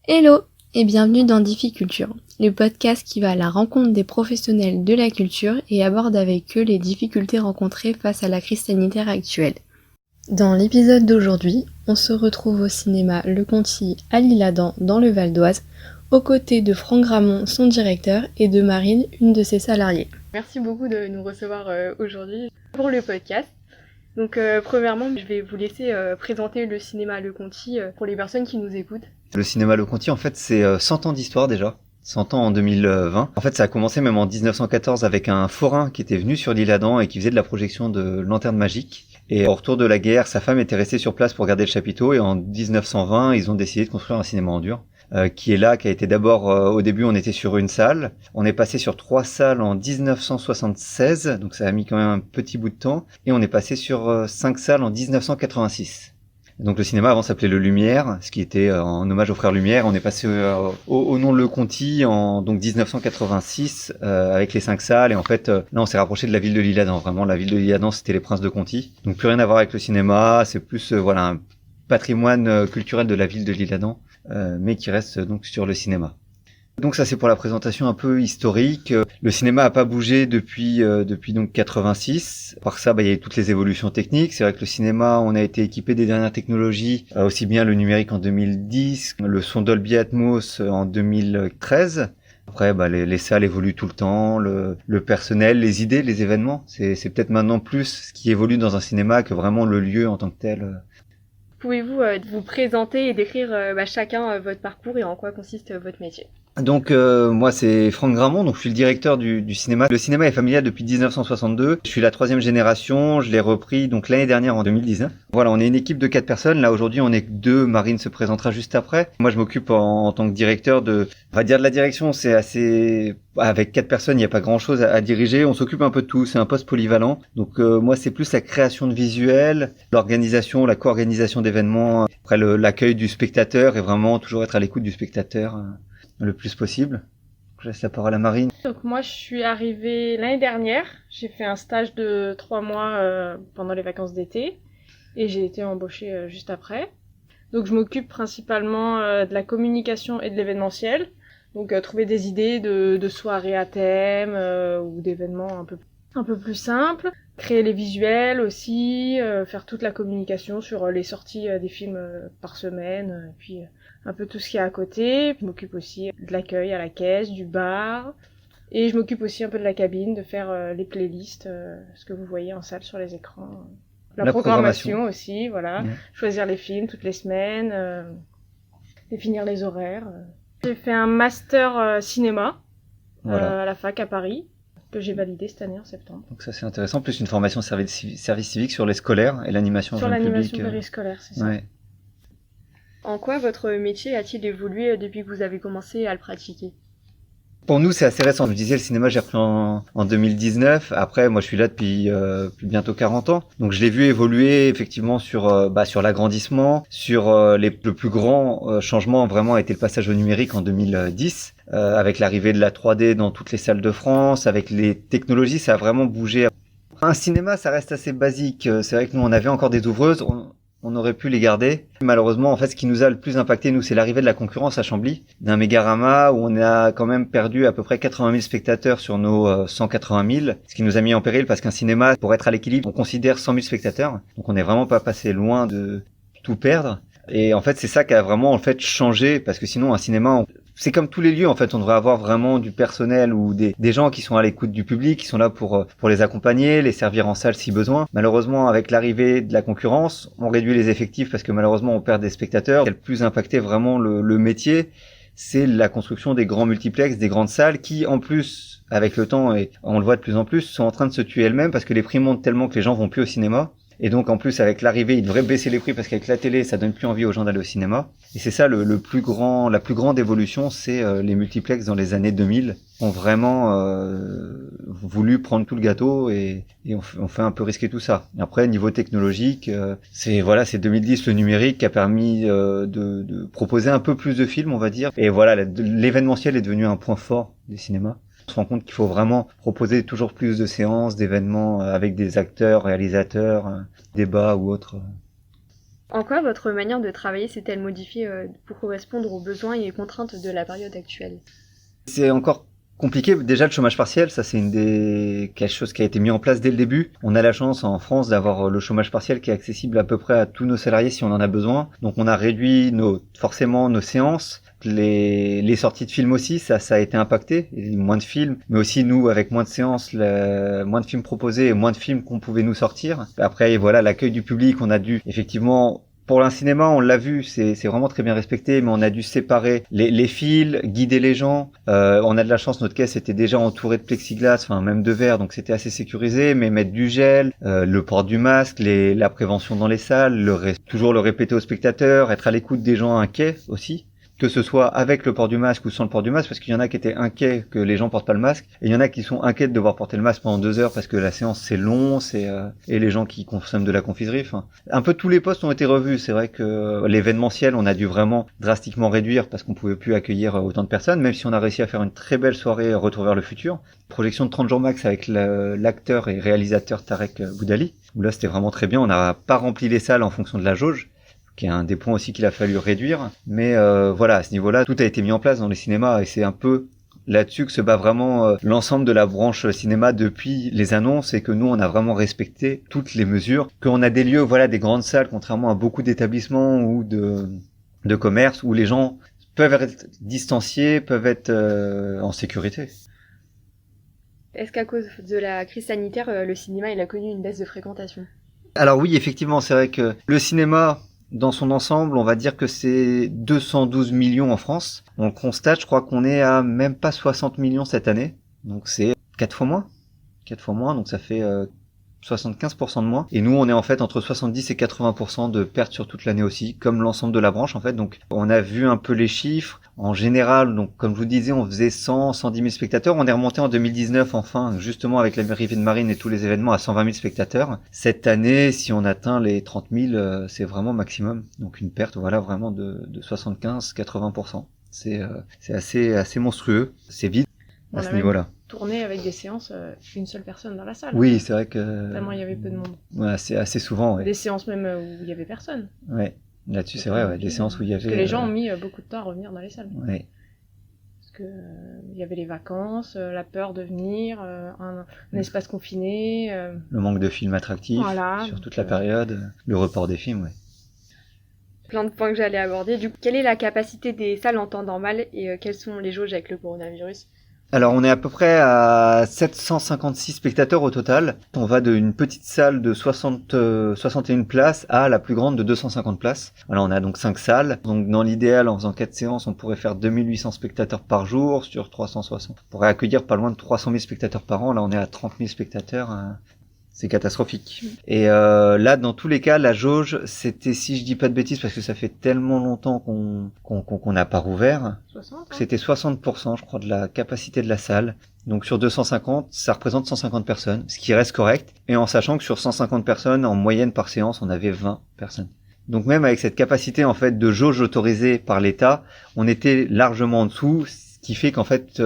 Hello et bienvenue dans Difficulture, le podcast qui va à la rencontre des professionnels de la culture et aborde avec eux les difficultés rencontrées face à la crise sanitaire actuelle. Dans l'épisode d'aujourd'hui, on se retrouve au cinéma Le Conti à l'Isle-Adam dans le Val d'Oise, aux côtés de Franck Gramont, son directeur, et de Marine, une de ses salariées. Merci beaucoup de nous recevoir aujourd'hui pour le podcast. Donc premièrement, je vais vous laisser présenter le cinéma Le Conti pour les personnes qui nous écoutent. Le cinéma Le Conti, en fait, c'est 100 ans d'histoire déjà. 100 ans en 2020. En fait, ça a commencé même en 1914 avec un forain qui était venu sur l'île Adam et qui faisait de la projection de lanternes magiques. Et au retour de la guerre, sa femme était restée sur place pour garder le chapiteau et en 1920, ils ont décidé de construire un cinéma en dur. Qui est là, qui a été d'abord, au début on était sur une salle, on est passé sur 3 salles en 1976, donc ça a mis quand même un petit bout de temps, et on est passé sur 5 salles en 1986. Donc le cinéma avant s'appelait Le Lumière, ce qui était en hommage aux frères Lumière. On est passé au nom de Le Conti en donc 1986 avec les 5 salles, et en fait là on s'est rapproché de la ville de l'Isle-Adam. Vraiment la ville de l'Isle-Adam c'était les Princes de Conti, donc plus rien à voir avec le cinéma, c'est plus voilà un patrimoine culturel de la ville de l'Isle-Adam, mais qui reste donc sur le cinéma. Donc ça c'est pour la présentation un peu historique. Le cinéma a pas bougé depuis donc 86. Par ça, il y a eu toutes les évolutions techniques. C'est vrai que le cinéma, on a été équipé des dernières technologies, aussi bien le numérique en 2010, le son Dolby Atmos en 2013. Après, les salles évoluent tout le temps, le personnel, les idées, les événements. C'est peut-être maintenant plus ce qui évolue dans un cinéma que vraiment le lieu en tant que tel. Pouvez-vous vous présenter et décrire chacun votre parcours et en quoi consiste votre métier? Donc moi c'est Franck Gramont, donc je suis le directeur du cinéma. Le cinéma est familial depuis 1962. Je suis la 3e génération, je l'ai repris donc l'année dernière en 2019. Voilà, on est une équipe de 4 personnes. Là aujourd'hui on est que 2, Marine se présentera juste après. Moi je m'occupe en tant que directeur on va dire de la direction, c'est assez... Avec 4 personnes, il n'y a pas grand-chose à diriger. On s'occupe un peu de tout, c'est un poste polyvalent. Donc moi c'est plus la création de visuels, l'organisation, la co-organisation d'événements, après l'accueil du spectateur et vraiment toujours être à l'écoute du spectateur le plus possible. Je laisse la parole à Marine. Donc moi je suis arrivée l'année dernière, j'ai fait un stage de 3 mois pendant les vacances d'été et j'ai été embauchée juste après. Donc je m'occupe principalement de la communication et de l'événementiel, donc trouver des idées de soirées à thème ou d'événements un peu plus simples, créer les visuels aussi, faire toute la communication sur les sorties des films par semaine, et puis un peu tout ce qu'il y a à côté. Je m'occupe aussi de l'accueil à la caisse, du bar, et je m'occupe aussi un peu de la cabine, de faire les playlists, ce que vous voyez en salle sur les écrans. La programmation aussi, voilà. Yeah. Choisir les films toutes les semaines, définir les horaires. J'ai fait un master cinéma à la fac à Paris, que j'ai validé cette année en septembre. Donc ça c'est intéressant, plus une formation service civique sur les scolaires et l'animation sur jeune public. Sur l'animation périscolaire, c'est ça. Ouais. En quoi votre métier a-t-il évolué depuis que vous avez commencé à le pratiquer? Pour nous, c'est assez récent. Je disais, le cinéma, j'ai repris en 2019. Après, moi, je suis là depuis bientôt 40 ans. Donc, je l'ai vu évoluer effectivement sur l'agrandissement, sur le plus grand changement vraiment a été le passage au numérique en 2010, avec l'arrivée de la 3D dans toutes les salles de France, avec les technologies, ça a vraiment bougé. Un cinéma, ça reste assez basique. C'est vrai que nous, on avait encore des ouvreuses. On aurait pu les garder. Malheureusement, en fait, ce qui nous a le plus impacté, nous, c'est l'arrivée de la concurrence à Chambly, d'un Mégarama où on a quand même perdu à peu près 80 000 spectateurs sur nos 180 000, ce qui nous a mis en péril parce qu'un cinéma, pour être à l'équilibre, on considère 100 000 spectateurs. Donc, on n'est vraiment pas passé loin de tout perdre. Et en fait, c'est ça qui a vraiment en fait changé, parce que sinon, un cinéma, c'est comme tous les lieux, en fait, on devrait avoir vraiment du personnel ou des gens qui sont à l'écoute du public, qui sont là pour les accompagner, les servir en salle si besoin. Malheureusement, avec l'arrivée de la concurrence, on réduit les effectifs parce que malheureusement, on perd des spectateurs. Ce qui a le plus impacté vraiment le métier, c'est la construction des grands multiplex, des grandes salles qui, en plus, avec le temps, et on le voit de plus en plus, sont en train de se tuer elles-mêmes parce que les prix montent tellement que les gens vont plus au cinéma. Et donc en plus avec l'arrivée, ils devraient baisser les prix parce qu'avec la télé, ça donne plus envie aux gens d'aller au cinéma. Et c'est ça la plus grande évolution, c'est les multiplex dans les années 2000 ont vraiment voulu prendre tout le gâteau et on fait un peu risquer tout ça. Et après niveau technologique, c'est 2010 le numérique qui a permis de proposer un peu plus de films, on va dire. Et voilà, l'événementiel est devenu un point fort des cinémas. On se rend compte qu'il faut vraiment proposer toujours plus de séances, d'événements avec des acteurs, réalisateurs, débats ou autres. En quoi votre manière de travailler s'est-elle modifiée pour correspondre aux besoins et contraintes de la période actuelle? C'est encore compliqué. Déjà, le chômage partiel, ça c'est quelque chose qui a été mis en place dès le début. On a la chance en France d'avoir le chômage partiel qui est accessible à peu près à tous nos salariés si on en a besoin. Donc on a réduit forcément nos séances. Les sorties de films aussi, ça a été impacté. Il y a eu moins de films, mais aussi nous, avec moins de séances, moins de films proposés et moins de films qu'on pouvait nous sortir. Après, voilà, l'accueil du public, on a dû effectivement... Pour un cinéma, on l'a vu, c'est vraiment très bien respecté, mais on a dû séparer les fils, guider les gens. On a de la chance, notre caisse était déjà entourée de plexiglas, enfin même de verre, donc c'était assez sécurisé. Mais mettre du gel, le port du masque, la prévention dans les salles, toujours le répéter aux spectateurs, être à l'écoute des gens inquiets aussi. Que ce soit avec le port du masque ou sans le port du masque, parce qu'il y en a qui étaient inquiets que les gens portent pas le masque, et il y en a qui sont inquiets de devoir porter le masque pendant 2 heures parce que la séance c'est long, et les gens qui consomment de la confiserie. Enfin, un peu tous les postes ont été revus. C'est vrai que l'événementiel, on a dû vraiment drastiquement réduire parce qu'on pouvait plus accueillir autant de personnes, même si on a réussi à faire une très belle soirée Retour vers le futur. Projection de 30 jours max avec l'acteur et réalisateur Tarek Boudali, où là c'était vraiment très bien. On n'a pas rempli les salles en fonction de la jauge, qui est un des points aussi qu'il a fallu réduire. Mais voilà, à ce niveau-là, tout a été mis en place dans les cinémas, et c'est un peu là-dessus que se bat vraiment l'ensemble de la branche cinéma depuis les annonces, et que nous, on a vraiment respecté toutes les mesures. Qu'on a des lieux, voilà, des grandes salles, contrairement à beaucoup d'établissements ou de commerces, où les gens peuvent être distanciés, peuvent être en sécurité. Est-ce qu'à cause de la crise sanitaire, le cinéma il a connu une baisse de fréquentation? Alors oui, effectivement, c'est vrai que le cinéma... Dans son ensemble, on va dire que c'est 212 millions en France. On le constate, je crois qu'on est à même pas 60 millions cette année. Donc c'est 4 fois moins. 4 fois moins, donc ça fait 75% de moins. Et nous, on est en fait entre 70 et 80% de pertes sur toute l'année aussi, comme l'ensemble de la branche en fait. Donc on a vu un peu les chiffres. En général, donc comme je vous disais, on faisait 110 000 spectateurs. On est remonté en 2019 enfin, justement avec l'arrivée de Marine et tous les événements, à 120 000 spectateurs. Cette année, si on atteint les 30 000, c'est vraiment maximum. Donc une perte, voilà, vraiment de 75-80%. C'est assez monstrueux. C'est vide à ce niveau-là. Tourner avec des séances, une seule personne dans la salle. Oui, c'est vrai que... Tellement il y avait peu de monde. Ouais, c'est assez souvent, ouais. Des séances même où il y avait personne. Ouais. Là-dessus, c'est vrai, ouais, des séances où il y avait... Parce que les gens ont mis beaucoup de temps à revenir dans les salles. Ouais. Parce que il y avait les vacances, la peur de venir, un espace confiné. Le manque de films attractifs, voilà, sur toute la période, le report des films, ouais. Plein de points que j'allais aborder. Du coup, quelle est la capacité des salles en temps normal et quelles sont les jauges avec le coronavirus? Alors on est à peu près à 756 spectateurs au total. On va d'une petite salle de 61 places à la plus grande de 250 places. Voilà, on a donc 5 salles. Donc dans l'idéal, en faisant 4 séances, on pourrait faire 2800 spectateurs par jour sur 360. On pourrait accueillir pas loin de 300 000 spectateurs par an. Là on est à 30 000 spectateurs. C'est catastrophique. Et là, dans tous les cas, la jauge, c'était, si je dis pas de bêtises, parce que ça fait tellement longtemps qu'on n'a pas rouvert, 60, hein. C'était 60%, je crois, de la capacité de la salle. Donc sur 250, ça représente 150 personnes, ce qui reste correct. Et en sachant que sur 150 personnes, en moyenne par séance, on avait 20 personnes. Donc même avec cette capacité en fait de jauge autorisée par l'État, on était largement en dessous, ce qui fait qu'en fait,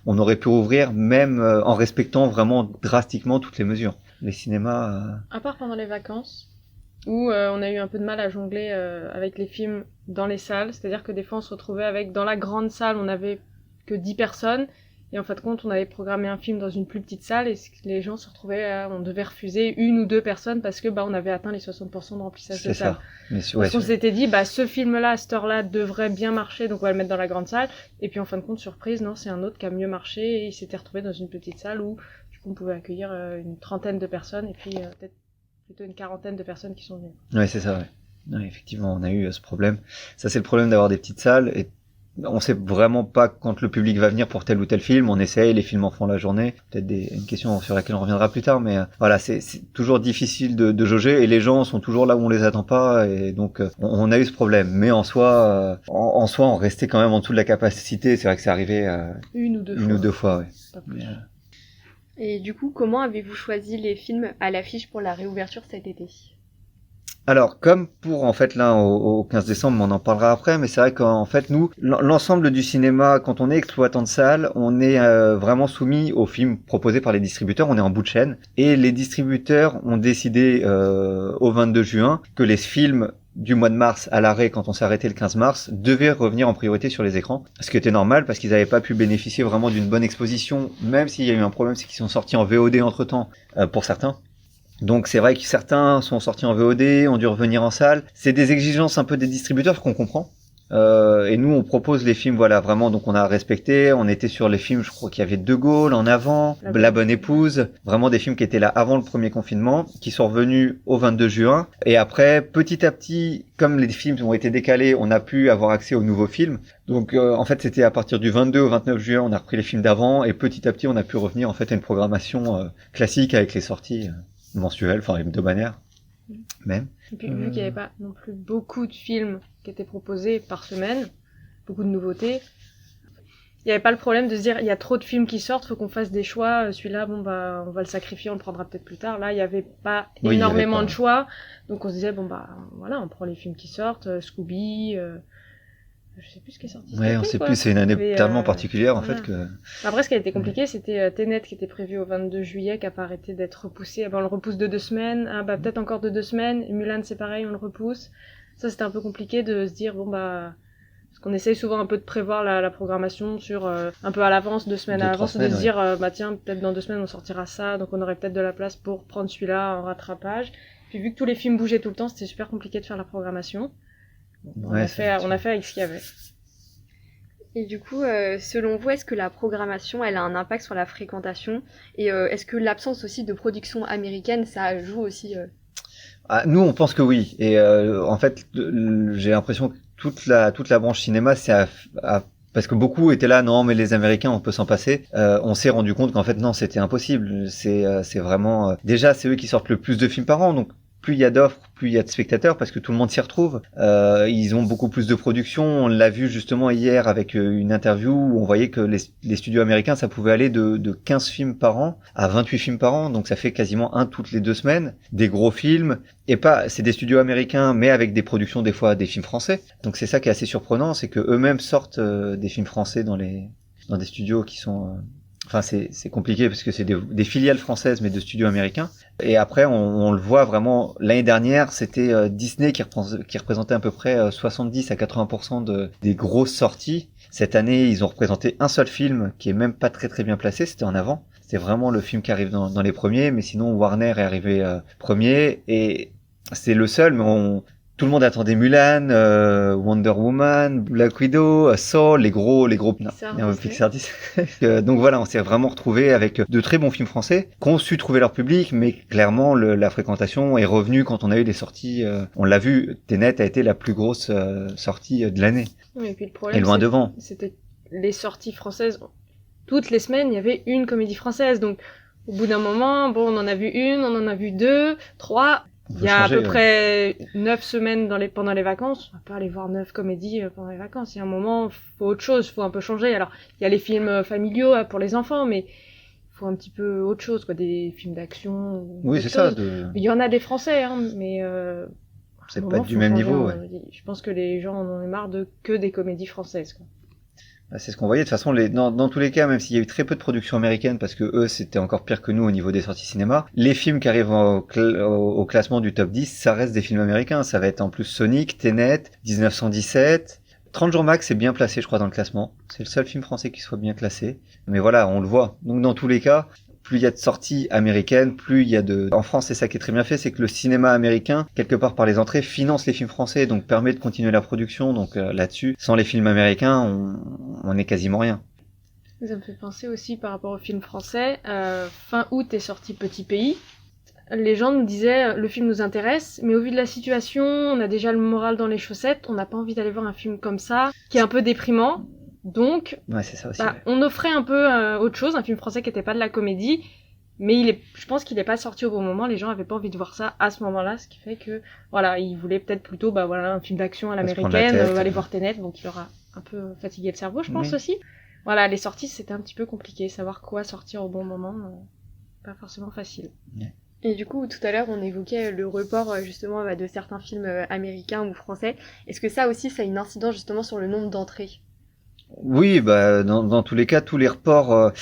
on aurait pu rouvrir même en respectant vraiment drastiquement toutes les mesures. Les cinémas... À part pendant les vacances, où on a eu un peu de mal à jongler avec les films dans les salles, c'est-à-dire que des fois on se retrouvait avec, dans la grande salle, on avait que 10 personnes, et en fin de compte on avait programmé un film dans une plus petite salle, et les gens se retrouvaient, on devait refuser 1 ou 2 personnes parce que on avait atteint les 60% de remplissage de salle. Mais parce qu'on s'était dit, ce film-là, à cette heure-là, devrait bien marcher, donc on va le mettre dans la grande salle, et puis en fin de compte, surprise, non, c'est un autre qui a mieux marché, et il s'était retrouvé dans une petite salle où on pouvait accueillir une trentaine de personnes et puis peut-être plutôt une quarantaine de personnes qui sont venues. Ouais, c'est ça, ouais. Ouais, effectivement, on a eu ce problème. Ça, c'est le problème d'avoir des petites salles et on sait vraiment pas quand le public va venir pour tel ou tel film. On essaye, les films en font la journée. Peut-être une question sur laquelle on reviendra plus tard, mais voilà, c'est toujours difficile de jauger et les gens sont toujours là où on les attend pas et donc on a eu ce problème. Mais en soi, on restait quand même en dessous de la capacité. C'est vrai que c'est arrivé une ou deux fois, ouais. Pas plus. Et du coup, comment avez-vous choisi les films à l'affiche pour la réouverture cet été ? Alors, comme pour, en fait, là, au 15 décembre, on en parlera après, mais c'est vrai qu'en fait, nous, l'ensemble du cinéma, quand on est exploitant de salle, on est vraiment soumis aux films proposés par les distributeurs, on est en bout de chaîne, et les distributeurs ont décidé au 22 juin que les films du mois de mars à l'arrêt quand on s'est arrêté le 15 mars devaient revenir en priorité sur les écrans, ce qui était normal parce qu'ils n'avaient pas pu bénéficier vraiment d'une bonne exposition, même s'il y a eu un problème, c'est qu'ils sont sortis en VOD entre-temps pour certains. Donc c'est vrai que certains sont sortis en VOD, ont dû revenir en salle. C'est des exigences un peu des distributeurs qu'on comprend. Et nous on propose les films, voilà, vraiment, donc on a respecté, on était sur les films, je crois qu'il y avait De Gaulle en avant, La Bonne Épouse, vraiment des films qui étaient là avant le premier confinement, qui sont revenus au 22 juin, et après, petit à petit, comme les films ont été décalés, on a pu avoir accès aux nouveaux films, donc en fait c'était à partir du 22 au 29 juin, on a repris les films d'avant, et petit à petit on a pu revenir en fait à une programmation classique avec les sorties mensuelles, enfin hebdomadaires, même. Et puis, vu qu'il n'y avait pas non plus beaucoup de films qui étaient proposés par semaine, beaucoup de nouveautés, il n'y avait pas le problème de se dire il y a trop de films qui sortent, faut qu'on fasse des choix, celui-là, bon bah on va le sacrifier, on le prendra peut-être plus tard. Là, il n'y avait pas énormément de choix, donc on se disait bon bah voilà, on prend les films qui sortent, Scooby, je sais plus ce qui est sorti. Ouais, on sait plus, c'est une année tellement particulière en fait que... Après, ce qui a été compliqué, c'était Tenet qui était prévu au 22 juillet, qui a pas arrêté d'être repoussé. On le repousse de 2 semaines, peut-être encore de 2 semaines. Mulan, c'est pareil, on le repousse. Ça, c'était un peu compliqué de se dire, parce qu'on essaye souvent un peu de prévoir la programmation sur un peu à l'avance, 2 semaines à l'avance, de se dire, tiens, peut-être dans 2 semaines, on sortira ça, donc on aurait peut-être de la place pour prendre celui-là en rattrapage. Puis vu que tous les films bougeaient tout le temps, c'était super compliqué de faire la programmation. On a fait avec ce qu'il y avait. Et du coup, selon vous, est-ce que la programmation, elle a un impact sur la fréquentation? Et est-ce que l'absence aussi de production américaine, ça joue aussi Nous, on pense que oui. Et en fait, j'ai l'impression que toute la branche cinéma, parce que beaucoup étaient là, non, mais les Américains, on peut s'en passer. On s'est rendu compte qu'en fait, non, c'était impossible. C'est vraiment... déjà, c'est eux qui sortent le plus de films par an, donc plus il y a d'offres, plus il y a de spectateurs parce que tout le monde s'y retrouve. Ils ont beaucoup plus de production. On l'a vu justement hier avec une interview où on voyait que les studios américains, ça pouvait aller de 15 films par an à 28 films par an. Donc ça fait quasiment un toutes les 2 semaines. Des gros films. Et c'est des studios américains, mais avec des productions des fois des films français. Donc c'est ça qui est assez surprenant, c'est que eux-mêmes sortent des films français dans des studios qui sont... Enfin, c'est compliqué parce que c'est des filiales françaises, mais de studios américains. Et après, on le voit vraiment. L'année dernière, c'était Disney qui représentait à peu près 70 à 80% des grosses sorties. Cette année, ils ont représenté un seul film qui est même pas très très bien placé. C'était En Avant. C'était vraiment le film qui arrive dans les premiers, mais sinon Warner est arrivé premier et c'est le seul. Mais tout le monde attendait Mulan, Wonder Woman, Black Widow, Saul, les gros Pixar Disney. Donc voilà, on s'est vraiment retrouvé avec de très bons films français qui ont su trouver leur public, mais clairement la fréquentation est revenue quand on a eu des sorties. On l'a vu, Tenet a été la plus grosse sortie de l'année. Oui, et puis le problème, et loin devant. C'était les sorties françaises. Toutes les semaines, il y avait une comédie française. Donc au bout d'un moment, on en a vu une, on en a vu 2, 3. Il y a à peu près 9 semaines pendant les vacances. On va pas aller voir 9 comédies pendant les vacances. Il y a un moment, faut autre chose, faut un peu changer. Alors, il y a les films familiaux pour les enfants, mais il faut un petit peu autre chose, quoi, des films d'action. Oui, c'est ça. Il y en a des français, mais c'est pas du même niveau. Ouais. Je pense que les gens en ont marre que des comédies françaises, quoi. C'est ce qu'on voyait. De toute façon, dans tous les cas, même s'il y a eu très peu de production américaine, parce que eux, c'était encore pire que nous au niveau des sorties cinéma, les films qui arrivent au classement du top 10, ça reste des films américains. Ça va être en plus Sonic, Tenet, 1917... 30 jours max, c'est bien placé, je crois, dans le classement. C'est le seul film français qui soit bien classé. Mais voilà, on le voit. Donc dans tous les cas, plus il y a de sorties américaines, plus il y a En France, c'est ça qui est très bien fait, c'est que le cinéma américain, quelque part par les entrées, finance les films français, donc permet de continuer la production. Donc là-dessus, sans les films américains, on est quasiment rien. Ça me fait penser aussi par rapport aux films français. Fin août est sorti Petit Pays. Les gens nous disaient le film nous intéresse, mais au vu de la situation, on a déjà le moral dans les chaussettes, on n'a pas envie d'aller voir un film comme ça, qui est un peu déprimant. Donc, ouais, c'est ça aussi, on offrait un peu autre chose, un film français qui était pas de la comédie, mais je pense qu'il est pas sorti au bon moment, les gens avaient pas envie de voir ça à ce moment-là, ce qui fait que, voilà, ils voulaient peut-être plutôt, un film d'action à l'américaine, aller voir Tenet, donc il aura un peu fatigué le cerveau, je pense aussi. Voilà, les sorties, c'était un petit peu compliqué, savoir quoi sortir au bon moment, pas forcément facile. Ouais. Et du coup, tout à l'heure, on évoquait le report justement de certains films américains ou français. Est-ce que ça aussi, ça a une incidence justement sur le nombre d'entrées ? Oui, dans tous les cas, tous les reports...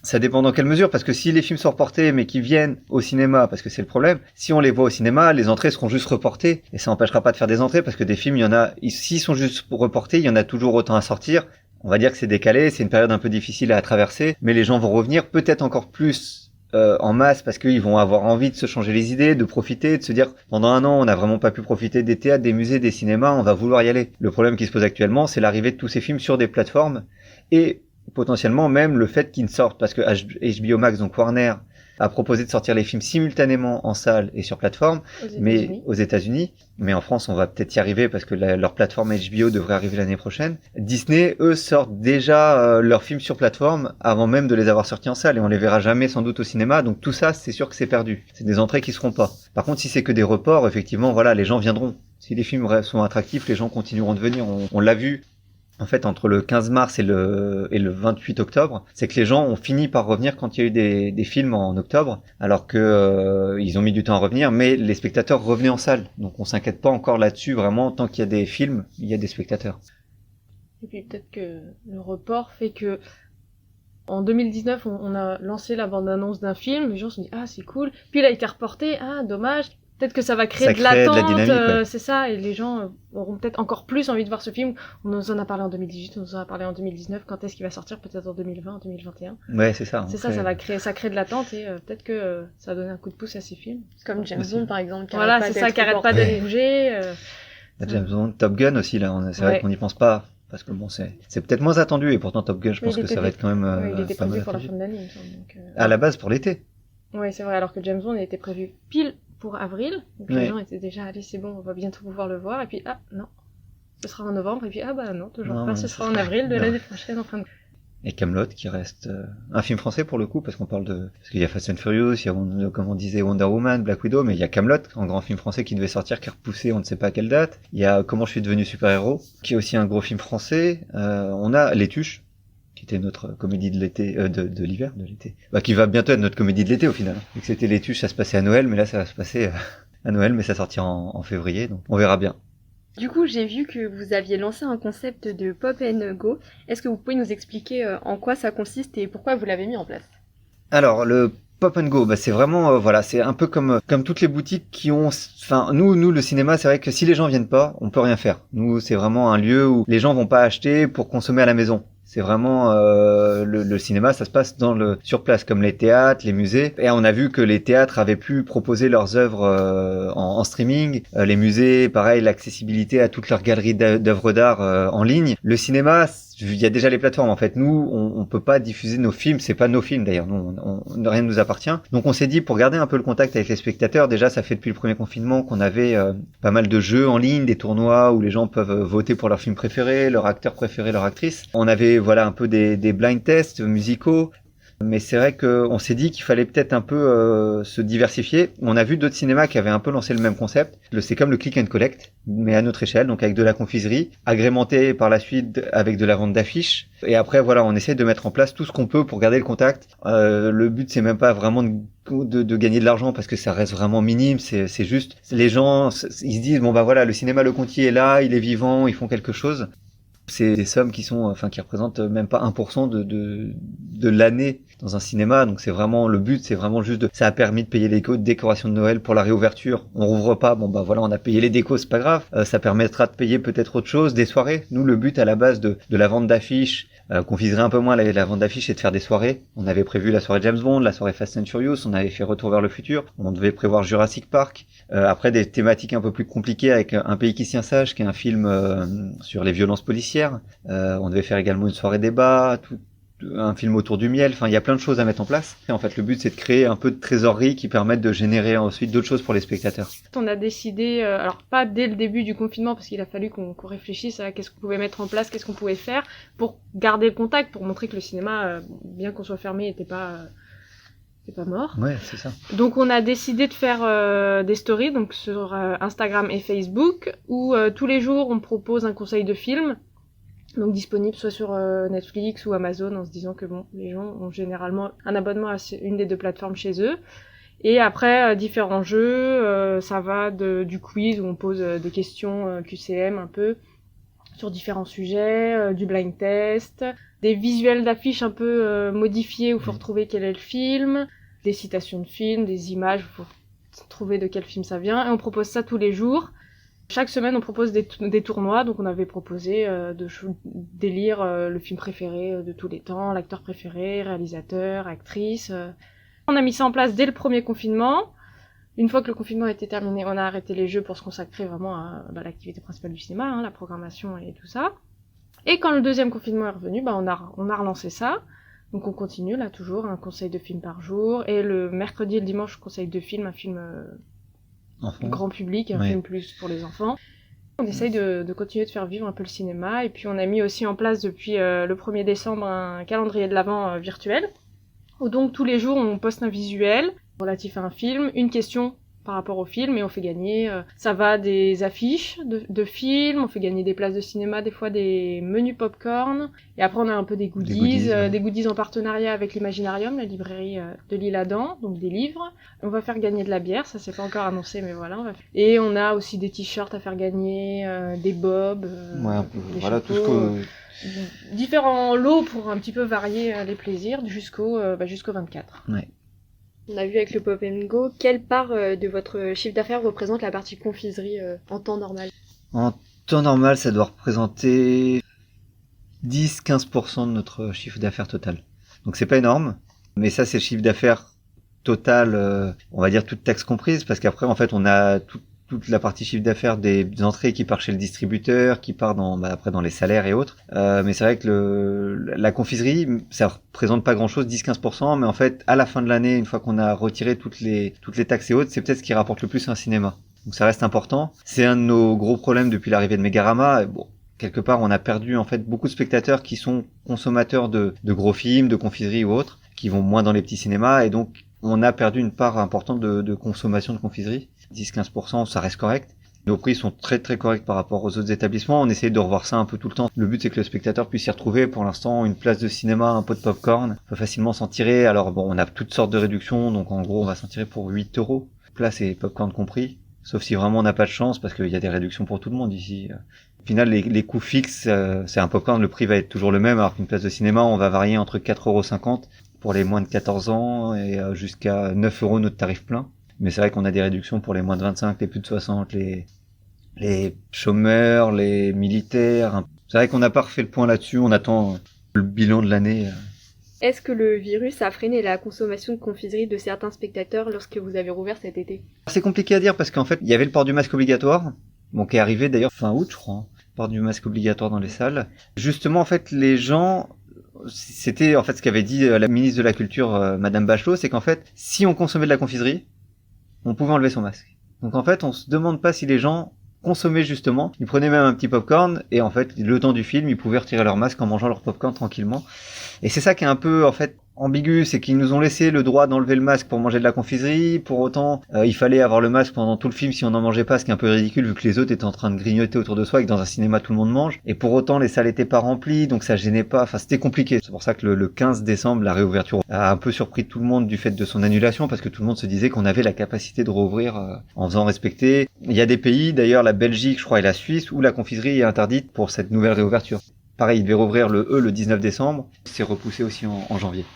Ça dépend dans quelle mesure, parce que si les films sont reportés mais qui viennent au cinéma, parce que c'est le problème, si on les voit au cinéma, les entrées seront juste reportées, et ça n'empêchera pas de faire des entrées, parce que des films, il y en a, s'ils sont juste reportés, il y en a toujours autant à sortir. On va dire que c'est décalé, c'est une période un peu difficile à traverser, mais les gens vont revenir peut-être encore plus en masse, parce qu'ils vont avoir envie de se changer les idées, de profiter, de se dire pendant un an on n'a vraiment pas pu profiter des théâtres, des musées, des cinémas, on va vouloir y aller. Le problème qui se pose actuellement, c'est l'arrivée de tous ces films sur des plateformes, et potentiellement même le fait qu'ils ne sortent, parce que HBO Max, donc Warner, a proposé de sortir les films simultanément en salle et sur plateforme, mais aux États-Unis, mais en France on va peut-être y arriver parce que leur plateforme HBO devrait arriver l'année prochaine. Disney, eux, sortent déjà leurs films sur plateforme avant même de les avoir sortis en salle, et on les verra jamais sans doute au cinéma, donc tout ça c'est sûr que c'est perdu. C'est des entrées qui seront pas. Par contre, si c'est que des reports, effectivement, voilà, les gens viendront. Si les films sont attractifs, les gens continueront de venir. On l'a vu. En fait, entre le 15 mars et le 28 octobre, c'est que les gens ont fini par revenir quand il y a eu des films en octobre, alors que ils ont mis du temps à revenir, mais les spectateurs revenaient en salle. Donc on s'inquiète pas encore là-dessus, vraiment, tant qu'il y a des films, il y a des spectateurs. Et puis peut-être que le report fait que en 2019, on a lancé la bande-annonce d'un film, les gens se sont dit « Ah, c'est cool !» Puis il a été reporté « Ah, dommage !» Peut-être que ça va créer de l'attente, de la dynamique, ouais. C'est ça, et les gens auront peut-être encore plus envie de voir ce film. On nous en a parlé en 2018, on nous en a parlé en 2019, quand est-ce qu'il va sortir? Peut-être en 2020, en 2021. Ouais, c'est ça. C'est ça, ça crée de l'attente, et peut-être que ça va donner un coup de pouce à ces films. Comme James Bond, par exemple. Voilà, c'est ça, qui arrête pas de bouger. James Bond, Top Gun aussi, là, c'est vrai qu'on n'y pense pas. Parce que bon, c'est peut-être moins attendu, et pourtant Top Gun, je pense que ça va être quand même il était pas prévu mal pour la attendu. fin de l'année, il me semble. Donc, à la base, pour l'été. Oui, c'est vrai, alors que James Bond était prévu pile pour avril. Donc les gens étaient déjà, allez, c'est bon, on va bientôt pouvoir le voir. Et puis, ah, non, ce sera en novembre. Et puis, ah bah non, toujours pas, ce sera en avril de l'année prochaine, en fin de... Et Kaamelott, qui reste un film français pour le coup, parce qu'il y a Fast and Furious, il y a, comme on disait, Wonder Woman, Black Widow, mais il y a Kaamelott, un grand film français qui devait sortir, qui est repoussé, on ne sait pas à quelle date. Il y a Comment je suis devenu super-héros, qui est aussi un gros film français. On a Les Tuches, qui était notre comédie de l'été, de l'hiver, de l'été. Bah, qui va bientôt être notre comédie de l'été au final. Vu que c'était Les Tuches, ça se passait à Noël, mais là ça va se passer à Noël, mais ça sortira en février, donc on verra bien. Du coup, j'ai vu que vous aviez lancé un concept de Pop & Go. Est-ce que vous pouvez nous expliquer en quoi ça consiste et pourquoi vous l'avez mis en place? Alors, le Pop & Go, bah, c'est vraiment, voilà, c'est un peu comme toutes les boutiques qui ont, enfin, nous, le cinéma, c'est vrai que si les gens viennent pas, on peut rien faire. Nous, c'est vraiment un lieu où les gens vont pas acheter pour consommer à la maison. C'est vraiment le cinéma, ça se passe sur place, comme les théâtres, les musées. Et on a vu que les théâtres avaient pu proposer leurs œuvres en streaming. Les musées, pareil, l'accessibilité à toutes leurs galeries d'œuvres d'art en ligne. Le cinéma, il y a déjà les plateformes. En fait, nous, on peut pas diffuser nos films. C'est pas nos films d'ailleurs. Nous, rien ne nous appartient. Donc, on s'est dit, pour garder un peu le contact avec les spectateurs, déjà, ça fait depuis le premier confinement qu'on avait pas mal de jeux en ligne, des tournois où les gens peuvent voter pour leur film préféré, leur acteur préféré, leur actrice. On avait voilà un peu des blind tests musicaux, mais c'est vrai qu'on s'est dit qu'il fallait peut-être un peu se diversifier. On a vu d'autres cinémas qui avaient un peu lancé le même concept. C'est comme le click and collect, mais à notre échelle, donc avec de la confiserie, agrémenté par la suite avec de la vente d'affiches. Et après voilà, on essaie de mettre en place tout ce qu'on peut pour garder le contact. Le but c'est même pas vraiment de gagner de l'argent parce que ça reste vraiment minime. C'est juste les gens ils se disent bon bah voilà, le cinéma Le Conti est là, il est vivant, ils font quelque chose. C'est des sommes qui représentent même pas 1% de l'année dans un cinéma. Donc c'est vraiment, le but, c'est vraiment juste ça a permis de payer les décorations de Noël pour la réouverture. On rouvre pas, bon bah voilà, on a payé les décos, c'est pas grave. Ça permettra de payer peut-être autre chose, des soirées. Nous, le but à la base de la vente d'affiches, qu'on viserait un peu moins la vente d'affiches, c'est de faire des soirées. On avait prévu la soirée James Bond, la soirée Fast and Furious, on avait fait Retour vers le futur, on devait prévoir Jurassic Park. Après des thématiques un peu plus compliquées avec Un pays qui tient sage, qui est un film sur les violences policières. On devait faire également une soirée débat, un film autour du miel. Enfin, il y a plein de choses à mettre en place. Et en fait, le but, c'est de créer un peu de trésorerie qui permettent de générer ensuite d'autres choses pour les spectateurs. On a décidé, alors pas dès le début du confinement, parce qu'il a fallu qu'on réfléchisse à qu'est-ce qu'on pouvait mettre en place, qu'est-ce qu'on pouvait faire pour garder le contact, pour montrer que le cinéma, bien qu'on soit fermé, était pas mort. Ouais, c'est ça. Donc on a décidé de faire des stories donc sur Instagram et Facebook où tous les jours on propose un conseil de film, donc disponible soit sur Netflix ou Amazon, en se disant que bon, les gens ont généralement un abonnement à une des deux plateformes chez eux. Et après différents jeux, ça va du quiz où on pose des questions QCM un peu, sur différents sujets, du blind test, des visuels d'affiches un peu modifiés où il faut retrouver quel est le film, des citations de films, des images où il faut trouver de quel film ça vient, et on propose ça tous les jours. Chaque semaine, on propose des tournois, donc on avait proposé d'élire le film préféré de tous les temps, l'acteur préféré, réalisateur, actrice. On a mis ça en place dès le premier confinement. Une fois que le confinement était terminé, on a arrêté les jeux pour se consacrer vraiment à l'activité principale du cinéma, la programmation et tout ça. Et quand le deuxième confinement est revenu, on a relancé ça. Donc on continue là toujours, un conseil de film par jour. Et le mercredi et le dimanche, conseil de film, un film grand public, un film plus pour les enfants. On essaye de continuer de faire vivre un peu le cinéma. Et puis on a mis aussi en place depuis le 1er décembre un calendrier de l'Avent virtuel. Où donc tous les jours on poste un visuel relatif à un film, une question par rapport au film, et on fait gagner, ça va des affiches de films, on fait gagner des places de cinéma, des fois des menus popcorn, et après on a un peu des goodies en partenariat avec l'Imaginarium, la librairie de l'Isle-Adam, donc des livres. On va faire gagner de la bière, ça c'est pas encore annoncé, mais voilà. Et on a aussi des t-shirts à faire gagner, des bobs, des chapeaux, tout différents lots pour un petit peu varier les plaisirs jusqu'au 24. Ouais. On a vu avec le Pop & Go, quelle part de votre chiffre d'affaires représente la partie confiserie en temps normal? En temps normal, ça doit représenter 10-15% de notre chiffre d'affaires total. Donc c'est pas énorme, mais ça c'est le chiffre d'affaires total, on va dire toute taxe comprise, parce qu'après en fait on a toute la partie chiffre d'affaires des entrées qui part chez le distributeur, qui part après dans les salaires et autres. Mais c'est vrai que la confiserie, ça représente pas grand-chose, 10-15%, mais en fait, à la fin de l'année, une fois qu'on a retiré toutes les taxes et autres, c'est peut-être ce qui rapporte le plus à un cinéma. Donc ça reste important. C'est un de nos gros problèmes depuis l'arrivée de Megarama. Bon, quelque part, on a perdu en fait beaucoup de spectateurs qui sont consommateurs de gros films, de confiserie ou autres, qui vont moins dans les petits cinémas, et donc on a perdu une part importante de consommation de confiserie. 10-15%, ça reste correct. Nos prix sont très très corrects par rapport aux autres établissements. On essaye de revoir ça un peu tout le temps. Le but c'est que le spectateur puisse y retrouver. Pour l'instant, une place de cinéma, un pot de popcorn, on peut facilement s'en tirer. Alors bon, on a toutes sortes de réductions, donc en gros on va s'en tirer pour 8 €, place et popcorn compris. Sauf si vraiment on n'a pas de chance, parce qu'il y a des réductions pour tout le monde ici. Au final, les coûts fixes, c'est un popcorn, le prix va être toujours le même, alors qu'une place de cinéma, on va varier entre 4,50 € pour les moins de 14 ans et jusqu'à 9 € notre tarif plein. Mais c'est vrai qu'on a des réductions pour les moins de 25, les plus de 60, les chômeurs, les militaires. C'est vrai qu'on n'a pas refait le point là-dessus, on attend le bilan de l'année. Est-ce que le virus a freiné la consommation de confiserie de certains spectateurs lorsque vous avez rouvert cet été? C'est compliqué à dire parce qu'en fait, il y avait le port du masque obligatoire, qui est arrivé d'ailleurs fin août, je crois, port du masque obligatoire dans les salles. Justement, en fait, les gens... C'était en fait ce qu'avait dit la ministre de la Culture, Madame Bachelot, c'est qu'en fait, si on consommait de la confiserie, on pouvait enlever son masque. Donc en fait, on se demande pas si les gens consommaient justement. Ils prenaient même un petit popcorn et en fait, le temps du film, ils pouvaient retirer leur masque en mangeant leur popcorn tranquillement. Et c'est ça qui est un peu en fait ambigu, c'est qu'ils nous ont laissé le droit d'enlever le masque pour manger de la confiserie. Pour autant, il fallait avoir le masque pendant tout le film si on n'en mangeait pas, ce qui est un peu ridicule vu que les autres étaient en train de grignoter autour de soi et que dans un cinéma tout le monde mange. Et pour autant, les salles étaient pas remplies, donc ça gênait pas. Enfin, c'était compliqué. C'est pour ça que le 15 décembre, la réouverture a un peu surpris tout le monde du fait de son annulation, parce que tout le monde se disait qu'on avait la capacité de rouvrir en faisant respecter. Il y a des pays, d'ailleurs la Belgique, je crois, et la Suisse, où la confiserie est interdite pour cette nouvelle réouverture. Pareil, ils devaient rouvrir le 19 décembre. C'est repoussé aussi en janvier.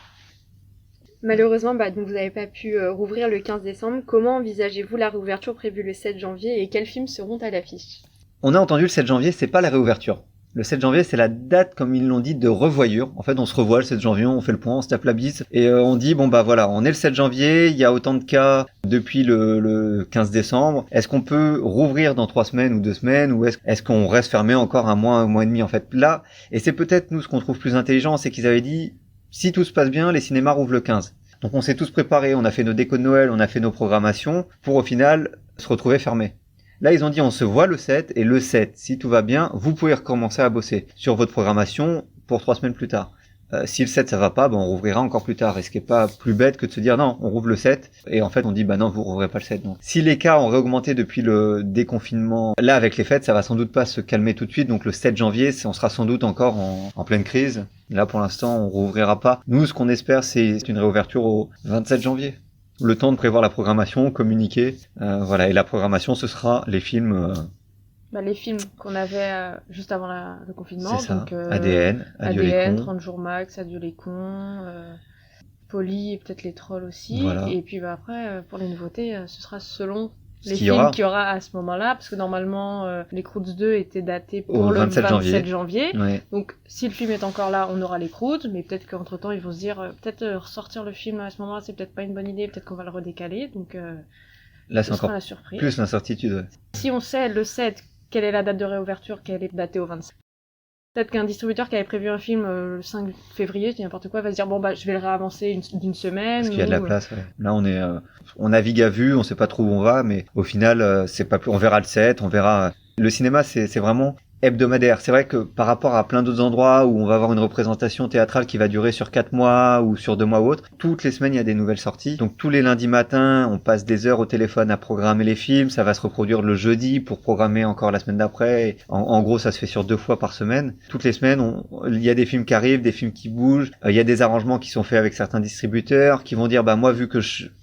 Malheureusement, donc vous n'avez pas pu rouvrir le 15 décembre. Comment envisagez-vous la réouverture prévue le 7 janvier et quels films seront à l'affiche? On a entendu le 7 janvier, c'est pas la réouverture. Le 7 janvier, c'est la date, comme ils l'ont dit, de revoyure. En fait, on se revoit le 7 janvier, on fait le point, on se tape la bise et on dit, voilà, on est le 7 janvier, il y a autant de cas depuis le 15 décembre. Est-ce qu'on peut rouvrir dans 3 semaines ou 2 semaines ou est-ce qu'on reste fermé encore un mois et demi en fait là? Et c'est peut-être nous ce qu'on trouve plus intelligent, c'est qu'ils avaient dit, si tout se passe bien, les cinémas rouvrent le 15. Donc on s'est tous préparés, on a fait nos décos de Noël, on a fait nos programmations pour au final se retrouver fermés. Là, ils ont dit on se voit le 7 et le 7, si tout va bien, vous pouvez recommencer à bosser sur votre programmation pour 3 semaines plus tard. Si le 7 ça va pas, on rouvrira encore plus tard. Et ce qui est pas plus bête que de se dire non, on rouvre le 7 et en fait on dit non, vous rouvrez pas le 7. Donc, si les cas ont réaugmenté depuis le déconfinement, là avec les fêtes, ça va sans doute pas se calmer tout de suite. Donc le 7 janvier, on sera sans doute encore en pleine crise. Là pour l'instant, on rouvrira pas. Nous, ce qu'on espère, c'est une réouverture au 27 janvier. Le temps de prévoir la programmation, communiquer, et la programmation, ce sera les films les films qu'on avait juste avant le confinement. C'est ça. Donc, ADN, Adieu les ADN, cons. 30 jours max, Adieu les cons, Polly et peut-être les trolls aussi. Voilà. Et puis après, pour les nouveautés, ce sera selon les qu'il y films aura. qu'il y aura à ce moment-là, parce que normalement, les Croods 2 étaient datés pour Au le 27 27 janvier. Ouais. Donc, si le film est encore là, on aura les Croods, mais peut-être qu'entre-temps, ils vont se dire, ressortir le film à ce moment-là, c'est peut-être pas une bonne idée, peut-être qu'on va le redécaler. Donc, Là, ce c'est sera encore la surprise. plus l'incertitude. Ouais. Si on sait le 7, quelle est la date de réouverture, qu'elle est datée au 27. Peut-être qu'un distributeur qui avait prévu un film le 5 février, je dis n'importe quoi, va se dire bon je vais le réavancer d'une semaine. Parce qu'il y a de la place. Ouais. Là, on navigue à vue, on sait pas trop où on va, mais au final, c'est pas plus. On verra le 7, on verra. Le cinéma, c'est vraiment hebdomadaire. C'est vrai que par rapport à plein d'autres endroits où on va avoir une représentation théâtrale qui va durer sur 4 mois ou sur 2 mois ou autre, toutes les semaines il y a des nouvelles sorties. Donc tous les lundis matins, on passe des heures au téléphone à programmer les films. Ça va se reproduire le jeudi pour programmer encore la semaine d'après. En gros, ça se fait sur 2 fois par semaine. Toutes les semaines, il y a des films qui arrivent, des films qui bougent. Il y a des arrangements qui sont faits avec certains distributeurs qui vont dire moi vu que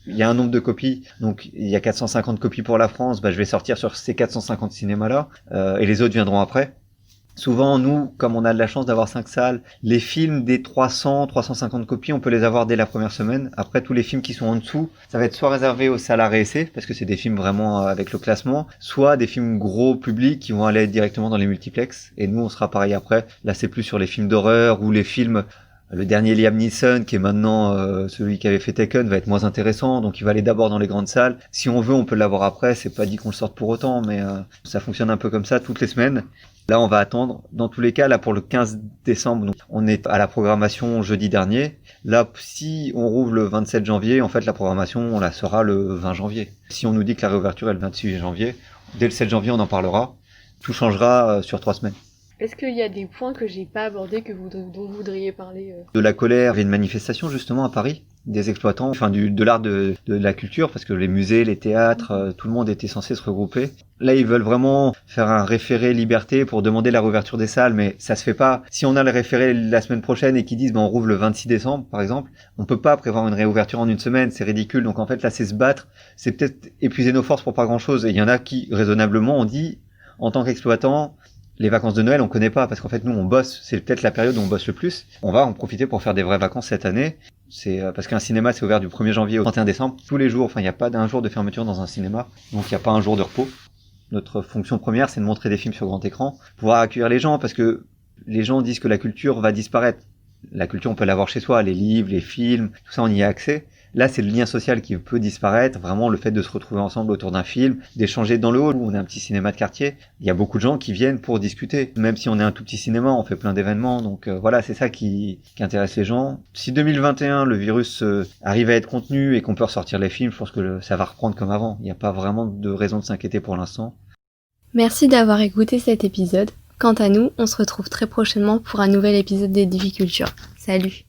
il y a un nombre de copies, donc il y a 450 copies pour la France, je vais sortir sur ces 450 cinémas-là, et les autres viendront après. Souvent, nous, comme on a de la chance d'avoir 5 salles, les films des 300, 350 copies, on peut les avoir dès la première semaine. Après, tous les films qui sont en dessous, ça va être soit réservé aux salles à essai, parce que c'est des films vraiment avec le classement, soit des films gros publics qui vont aller directement dans les multiplex. Et nous, on sera pareil après. Là, c'est plus sur les films d'horreur ou les films. Le dernier Liam Neeson, qui est maintenant celui qui avait fait Taken, va être moins intéressant, donc il va aller d'abord dans les grandes salles. Si on veut, on peut l'avoir après, c'est pas dit qu'on le sorte pour autant, mais ça fonctionne un peu comme ça toutes les semaines. Là, on va attendre. Dans tous les cas, là, pour le 15 décembre, donc, on est à la programmation jeudi dernier. Là, si on rouvre le 27 janvier, en fait, la programmation, on la sera le 20 janvier. Si on nous dit que la réouverture est le 26 janvier, dès le 7 janvier, on en parlera. Tout changera sur 3 semaines. Est-ce qu'il y a des points que j'ai pas abordés dont vous voudriez parler De la colère, il y a une manifestation justement à Paris des exploitants, enfin de l'art de la culture, parce que les musées, les théâtres, tout le monde était censé se regrouper. Là, ils veulent vraiment faire un référé liberté pour demander la réouverture des salles, mais ça se fait pas. Si on a le référé la semaine prochaine et qu'ils disent on rouvre le 26 décembre, par exemple, on peut pas prévoir une réouverture en une semaine, c'est ridicule. Donc en fait, là, c'est se battre, c'est peut-être épuiser nos forces pour pas grand-chose. Et il y en a qui, raisonnablement, ont dit, en tant qu'exploitant, les vacances de Noël, on connaît pas, parce qu'en fait, nous, on bosse. C'est peut-être la période où on bosse le plus. On va en profiter pour faire des vraies vacances cette année. C'est parce qu'un cinéma, c'est ouvert du 1er janvier au 31 décembre. Tous les jours, il n'y a pas d'un jour de fermeture dans un cinéma. Donc, il n'y a pas un jour de repos. Notre fonction première, c'est de montrer des films sur grand écran. Pouvoir accueillir les gens, parce que les gens disent que la culture va disparaître. La culture, on peut l'avoir chez soi. Les livres, les films, tout ça, on y a accès. Là, c'est le lien social qui peut disparaître. Vraiment, le fait de se retrouver ensemble autour d'un film, d'échanger dans le hall où on est un petit cinéma de quartier. Il y a beaucoup de gens qui viennent pour discuter. Même si on est un tout petit cinéma, on fait plein d'événements. Donc voilà, c'est ça qui intéresse les gens. Si 2021, le virus arrive à être contenu et qu'on peut ressortir les films, je pense que ça va reprendre comme avant. Il n'y a pas vraiment de raison de s'inquiéter pour l'instant. Merci d'avoir écouté cet épisode. Quant à nous, on se retrouve très prochainement pour un nouvel épisode des Difficultures. Salut!